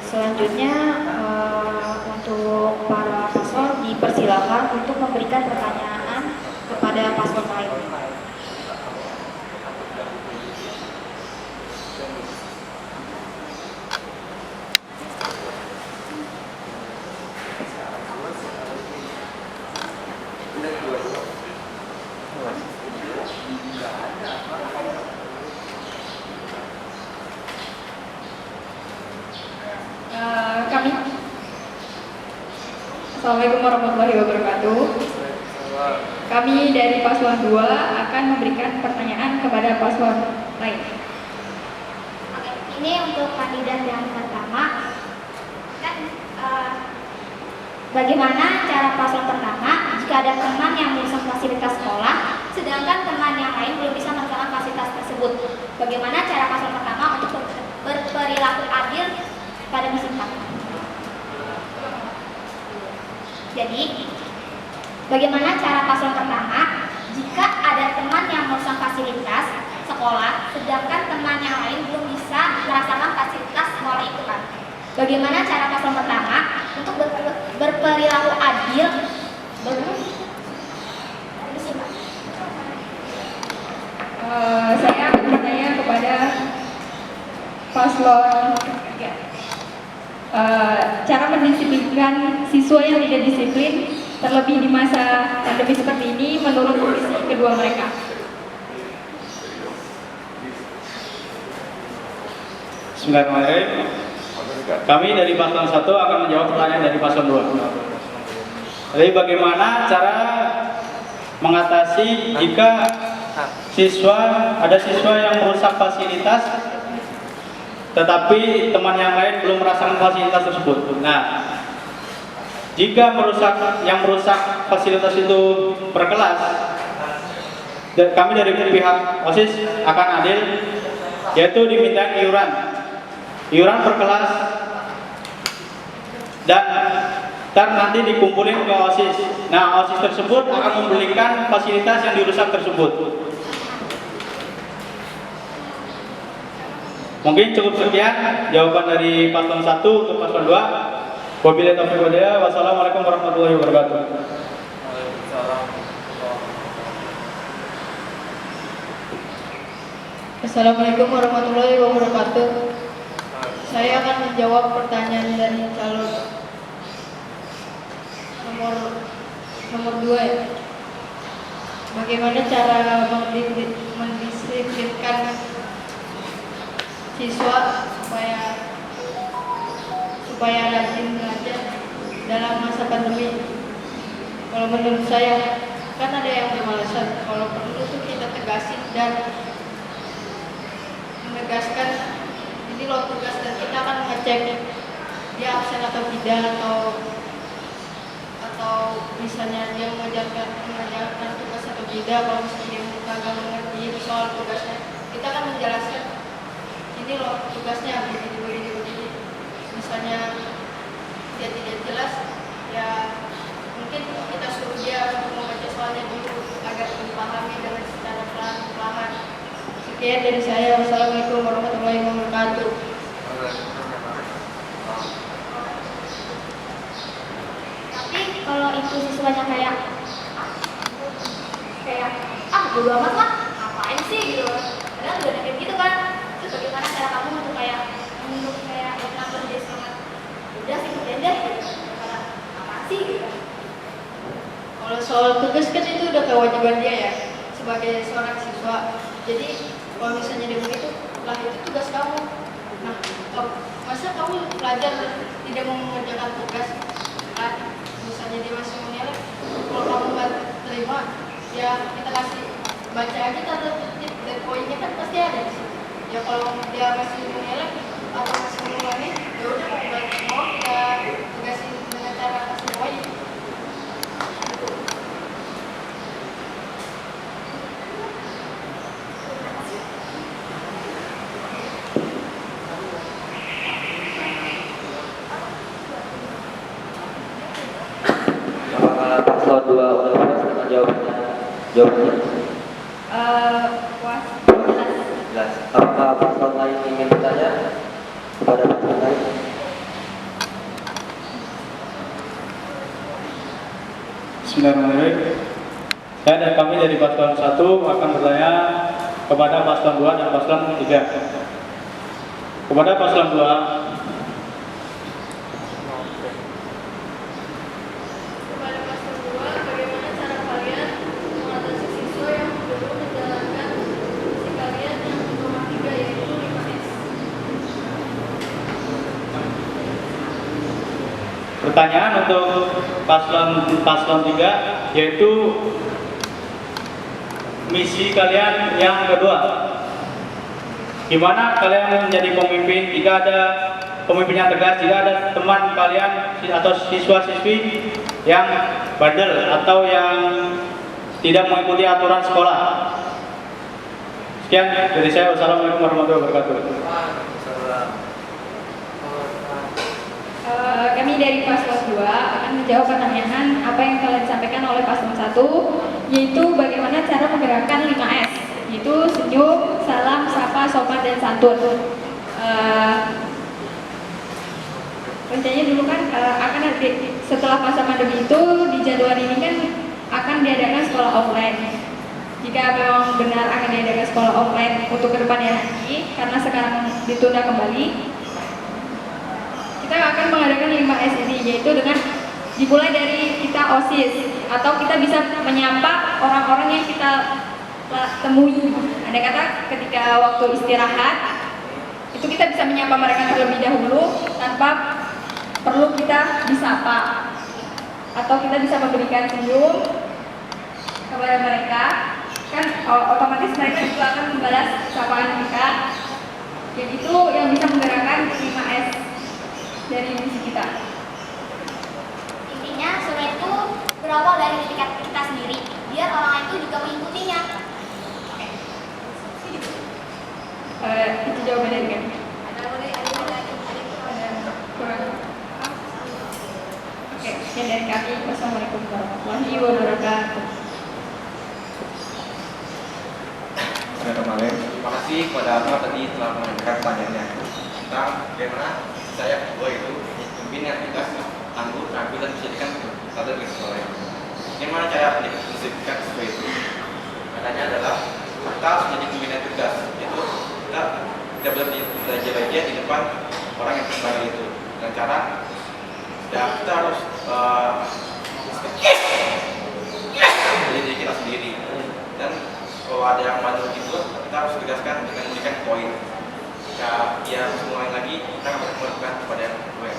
Selanjutnya untuk para paslon dipersilakan untuk memberikan pertanyaan kepada paslon lain. Assalamualaikum warahmatullahi wabarakatuh. Kami dari paslon 2 akan memberikan pertanyaan kepada paslon lain. Oke, ini untuk kandidat yang pertama. Bagaimana cara paslon pertama jika ada teman yang merusak fasilitas sekolah, sedangkan teman yang lain belum bisa merasakan fasilitas tersebut? Bagaimana cara paslon pertama untuk berperilaku adil pada musim panen? Jadi, bagaimana cara paslon pertama jika ada teman yang merusak fasilitas sekolah, sedangkan teman yang lain belum bisa merasakan fasilitas sekolah itu kan? Bagaimana cara paslon pertama untuk berperilaku adil? Saya akan bertanya kepada paslon 3. Cara mendisiplinkan siswa yang tidak disiplin terlebih di masa pandemi seperti ini menurut visi kedua mereka. Bismillahirrahmanirrahim. Kami dari paslon 1 akan menjawab pertanyaan dari paslon 2. Jadi bagaimana cara mengatasi jika ada siswa yang merusak fasilitas tetapi teman yang lain belum merasakan fasilitas tersebut. Nah, jika yang merusak fasilitas itu per kelas, kami dari pihak OSIS akan adil, yaitu diminta iuran per kelas, dan nanti dikumpulin ke OSIS. Nah, OSIS tersebut akan membelikan fasilitas yang dirusak tersebut. Mungkin cukup sekian jawaban dari paslon 1 untuk paslon 2. Wabillahi taufiq wal hidayah. Wassalamualaikum warahmatullahi wabarakatuh. Assalamualaikum warahmatullahi wabarakatuh. Saya akan menjawab pertanyaan dari calon nomor 2 ya. Bagaimana cara mendisiplinkan siswa supaya rajin belajar dalam masa pandemi? Kalau menurut saya, kan ada yang beralasan kalau perlu tuh kita tegasin dan menegaskan ini loh tugas, dan kita akan mengecek dia absen atau tidak, atau misalnya dia mengajarkan tugas atau tidak. Kalau misalnya dia kagak mengerti soal tugasnya, kita akan menjelaskan ini loh tugasnya begini. Misalnya dia tidak jelas, ya mungkin kita suruh dia untuk membaca soalnya dulu agar dipahami dengan secara perlahan. Sekian dari saya. Wassalamualaikum warahmatullahi wabarakatuh. Tapi kalau itu siswanya kayak bodo amat lah, ngapain sih gitu, padahal udah kayak gitu kan. Terus bagaimana cara kamu untuk kayak kenapa dia sangat udah sih kerjain deh, karena apa sih gitu. Kalau soal tugas kan itu udah kewajiban dia ya sebagai seorang siswa. Jadi kalau misalnya dia begitu, lah itu tugas kamu. Nah, masa kamu pelajar tidak mau mengerjakan tugas? Nah, misalnya dia masih mengelak, kalau kamu nggak terima, ya kita kasih baca aja tanda tertib dan poinnya kan pasti ada di situ. Ya kalau dia masih mengelak atau masih mengulangi, ya udah mau kita tugasin dengan cara kasih poin. Apakah paslon 2 udah puas dengan jawabannya? Puas. Jelas. Apakah paslon lain ingin bertanya kepada paslon lain? Bismillahirrahmanirrahim. Kami dari paslon 1 akan bertanya kepada paslon 2 dan paslon 3. Kepada paslon 2, Kepada paslon 2, bagaimana cara kalian mengatasi siswa yang belum menjalankan fungsi kalian yang nomor 3 yaitu 5S? pertanyaan untuk paslon 3 yaitu misi kalian yang kedua. Gimana kalian menjadi pemimpin jika ada pemimpin yang tegas, jika ada teman kalian atau siswa-siswi yang bandel atau yang tidak mengikuti aturan sekolah. Sekian dari saya. Wassalamualaikum warahmatullahi wabarakatuh. Kami dari paslon 2 akan menjawab pertanyaan apa yang kalian sampaikan oleh paslon 1, yaitu bagaimana cara menggerakkan 5S, yaitu senyum, salam, sapa, sopan, dan santun. Rencananya dulu kan akan ada, setelah masa pandemi itu di Januari ini kan akan diadakan sekolah offline. Jika memang benar akan diadakan sekolah offline untuk kedepannya nanti, karena sekarang ditunda kembali, kita akan mengadakan 5S ini, yaitu dengan dimulai dari kita OSIS, atau kita bisa menyapa orang-orang yang kita temui. Andai kata ketika waktu istirahat, itu kita bisa menyapa mereka terlebih dahulu tanpa perlu kita disapa, atau kita bisa memberikan senyum kepada mereka, kan otomatis mereka juga akan membalas sapaan kita. Dan itu yang bisa menggerakkan 5S dari misi kita. Intinya surat itu berawal dari diri kita sendiri, biar orang lain itu juga mengikutinya. Itu jawabannya kan? Oke, sekian dari kami. Wassalamualaikum warahmatullahi wabarakatuh. Kemarin, terima kasih kepada Ahmad tadi telah menyampaikan pertanyaannya tentang bagaimana saya kedua itu pemimpin yang tegas, tangguh, rapi dan menjadikan satu dari sekolah. Bagaimana cara menjadikan sesuai itu? Katanya adalah kita harus menjadi pemimpin yang tegas, yaitu kita tidak boleh belajar di depan orang yang terbalik itu. Dengan cara ya kita harus jadi diri kita sendiri, dan kalau ada yang bantu gitu, kita harus tegaskan dengan memberikan poin. Jika dia mulai lagi, kita akan melakukan kepada yang lain.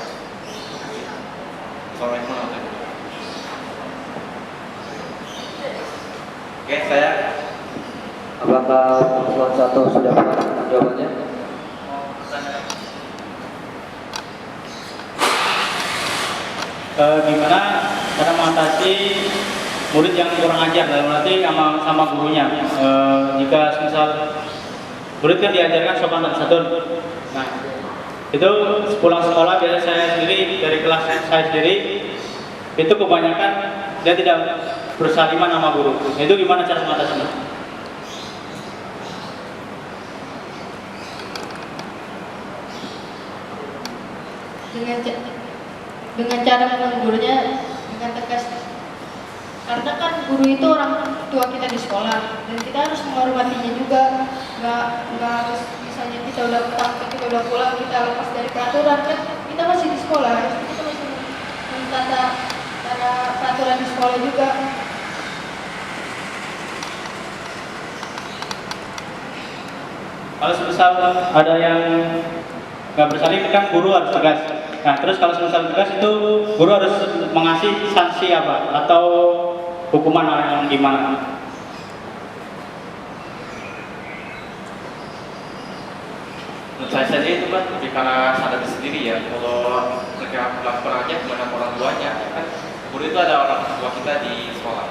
Assalamualaikum warahmatullahi wabarakatuh. Oke, saya. Apakah paslon 1 sudah puas jawabannya? Gimana cara mengatasi murid yang kurang ajar, dalam arti sama gurunya. Jika misal murid kan diajarkan sopan dan santun. Nah, itu pulang sekolah biasanya saya sendiri dari kelas saya sendiri itu kebanyakan dia tidak bersaliman sama guru. Itu gimana cara mengatasinya? Dengan cara menegurnya dengan tegas. Karena kan guru itu orang tua kita di sekolah dan kita harus menghormatinya juga. Nggak harus misalnya kita udah pulang kita lepas dari peraturan, kan kita masih di sekolah, harus kita masih mentata peraturan di sekolah juga. Kalau misal ada yang nggak bersalin kan guru harus tegas. Nah, terus kalau misal tegas itu guru harus mengasih sanksi apa atau hukuman yang gimana? Menurut saya saja itu kan lebih karena sadar sendiri ya. Kalau mereka melakukan aja kepada orang tuanya, kan guru itu ada orang tua kita di sekolah.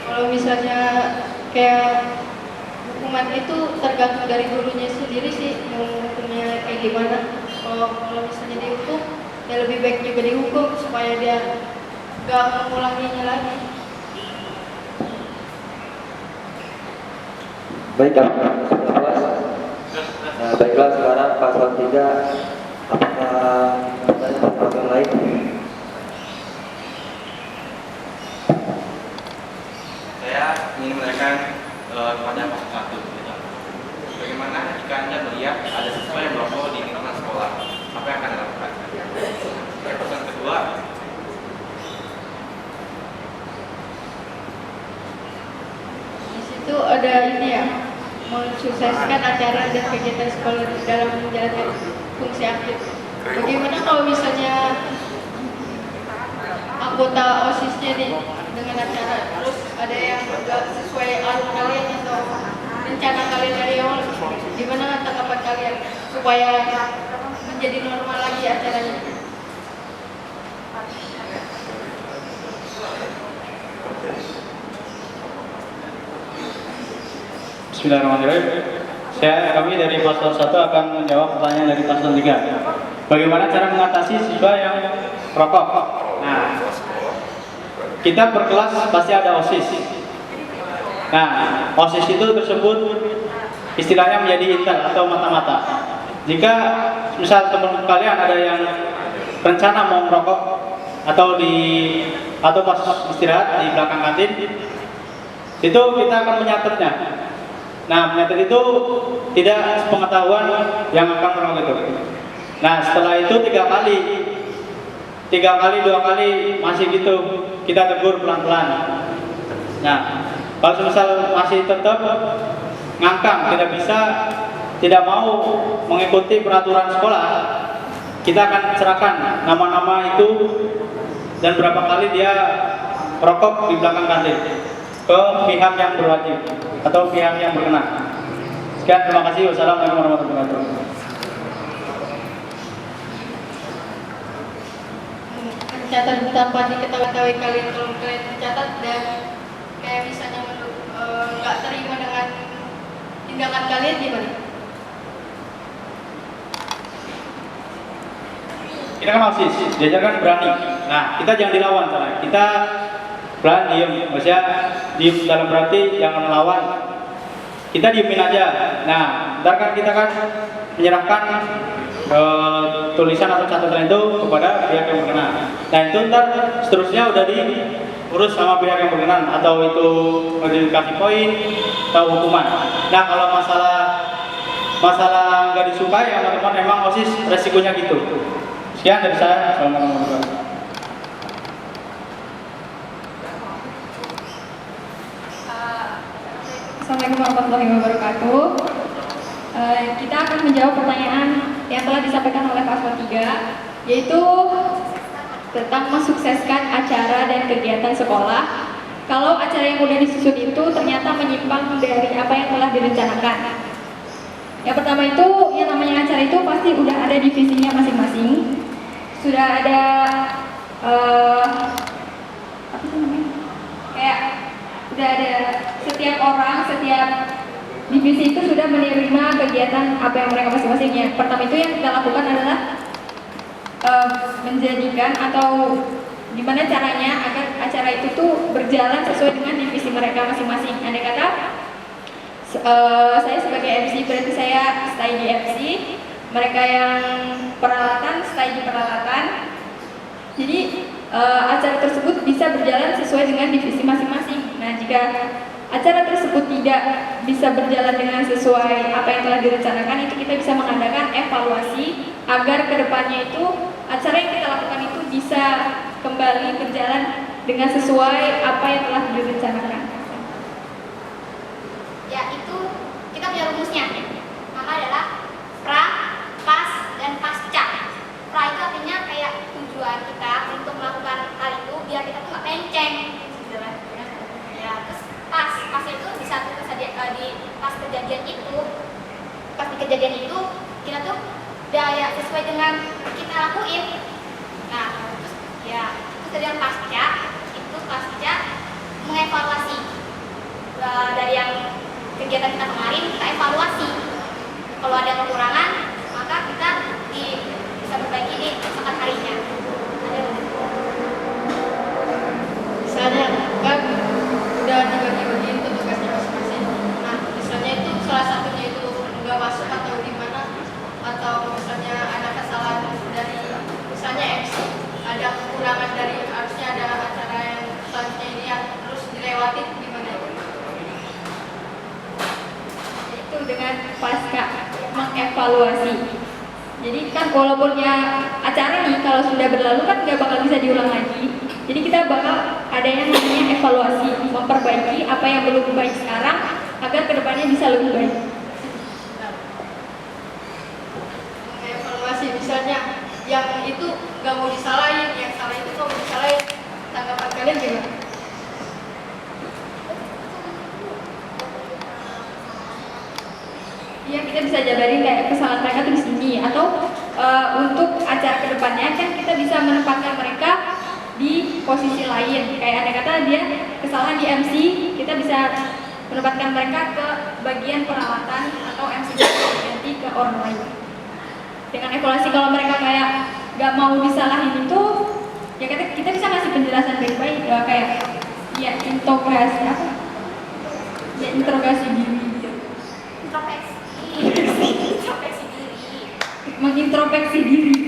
Kalau misalnya kayak hukuman itu tergantung dari gurunya sendiri sih, mau hukumnya kayak gimana. Kalau misalnya dihukum, ya lebih baik juga dihukum supaya dia gak mengulanginya lagi. Baik, kami sudah puas. Nah, baiklah sekarang paslon 3, apakah ada pertanyaan lain? ingin menanyakan kepada Pak Satu. Gitu. Bagaimana jika Anda melihat ada siswa yang merokok di lingkungan sekolah? Apa yang akan Anda lakukan? Pertanyaan kedua, Di situ ada ini ya, mensukseskan acara dan kegiatan sekolah dalam menjalankan fungsi aktif. Bagaimana kalau misalnya anggota OSISnya nih dengan acara, terus ada yang nggak sesuai alur kalian atau rencana kalian dari awal, gimana tanggapan kalian supaya menjadi normal lagi acaranya? Bismillahirrahmanirrahim. Kami dari paslon 1 akan menjawab pertanyaan dari paslon 3. Bagaimana cara mengatasi siswa yang rokok? Nah, kita per kelas pasti ada OSIS. Nah, OSIS itu tersebut istilahnya menjadi intel atau mata-mata. Jika misal teman kalian ada yang rencana mau merokok atau pas istirahat di belakang kantin, itu kita akan menyatetnya. Nah, menyatet itu tidak sepengetahuan yang akan merokok itu. Nah, setelah itu 3 kali, 2 kali masih gitu, kita tegur pelan-pelan. Nah, kalau misal masih tetap ngangkang, tidak mau mengikuti peraturan sekolah, kita akan serahkan nama-nama itu dan berapa kali dia merokok di belakang kantin ke pihak yang berwajib atau pihak yang berkenaan. Sekian, terima kasih. Wassalamualaikum warahmatullahi wabarakatuh. Mencatat tanpa diketahui kalian, kalau kalian mencatat dan kayak misalnya nggak terima dengan tindakan kalian gimana? Kita kan OSIS, diajarkan berani. Nah, kita jangan dilawan, soalnya kita pelan diem, maksudnya diem dalam berarti jangan melawan. Kita diemin aja. Nah, ntar kan kita kan menyerahkan tulisan atau catatan itu kepada pihak yang berkenaan. Nah, itu ntar seterusnya udah diurus sama pihak yang berkenaan, atau itu dikasih poin atau hukuman. Nah, kalau masalah nggak disukai ya teman-teman, emang OSIS resikonya gitu. Sekian dari saya. Assalamualaikum warahmatullahi wabarakatuh. Assalamualaikum warahmatullahi wabarakatuh. Kita akan menjawab pertanyaan yang telah disampaikan oleh paslon 3, yaitu tentang mensukseskan acara dan kegiatan sekolah. Kalau acara yang sudah disusun itu ternyata menyimpang dari apa yang telah direncanakan. Yang pertama itu, yang namanya acara itu pasti udah ada divisinya masing-masing. Sudah ada apa sih namanya? Kayak udah ada setiap orang, setiap divisi itu sudah menerima kegiatan apa yang mereka masing-masingnya. Pertama itu yang kita lakukan adalah menjadikan atau gimana caranya agar acara itu tuh berjalan sesuai dengan divisi mereka masing-masing. Andai kata saya sebagai MC, berarti saya stay di MC, mereka yang peralatan stay di peralatan. Jadi acara tersebut bisa berjalan sesuai dengan divisi masing-masing. Nah, jika acara tersebut tidak bisa berjalan dengan sesuai apa yang telah direncanakan, itu kita bisa mengadakan evaluasi agar kedepannya itu acara yang kita lakukan itu bisa kembali berjalan dengan sesuai apa yang telah direncanakan. Ya, itu kita punya rumusnya. Nama adalah pra, pas, dan pasca. Pra itu artinya kayak tujuan kita untuk melakukan hal itu biar kita tuh nggak lenceng. Ya, terus pas itu di saat pas kejadian itu, pas di kejadian itu kita tuh udah ya sesuai dengan kita lakuin. Nah, terus kejadian pasca itu mengevaluasi dari yang kegiatan kita kemarin, kita evaluasi. Kalau ada kekurangan, maka kita bisa berbagi di keesokan harinya. Misalnya kan udah dibagi-bagi itu tugasnya masing-masing. Nah, misalnya itu salah satunya itu nggak masuk atau gimana, atau misalnya ada kesalahan dari misalnya MC, ada kekurangan dari harusnya ada acara yang selanjutnya ini yang terus dilewatin gimana? dengan pasca mengevaluasi. Jadi kan walaupun ya acara nih kalau sudah berlalu kan nggak bakal bisa diulang lagi. Jadi kita bakal ada yang namanya evaluasi, memperbaiki apa yang belum baik sekarang agar kedepannya bisa lebih baik. Evaluasi misalnya yang itu nggak mau disalahin, yang salah itu nggak mau disalahin. Tanggapan kalian gimana? Iya, kita bisa jabarin kayak kesalahan mereka tuh di sini, atau untuk acara kedepannya kan kita bisa menempatkan mereka di posisi lain. Kayak ada kata dia kesalahan di MC, kita bisa menempatkan mereka ke bagian perawatan atau MC ganti ke orang lain. Dengan evaluasi kalau mereka kayak nggak mau disalahin itu, ya kita bisa ngasih penjelasan baik-baik kayak ya interogasi apa? Ya interogasi diri. Introspeksi diri. Mengintrospeksi diri.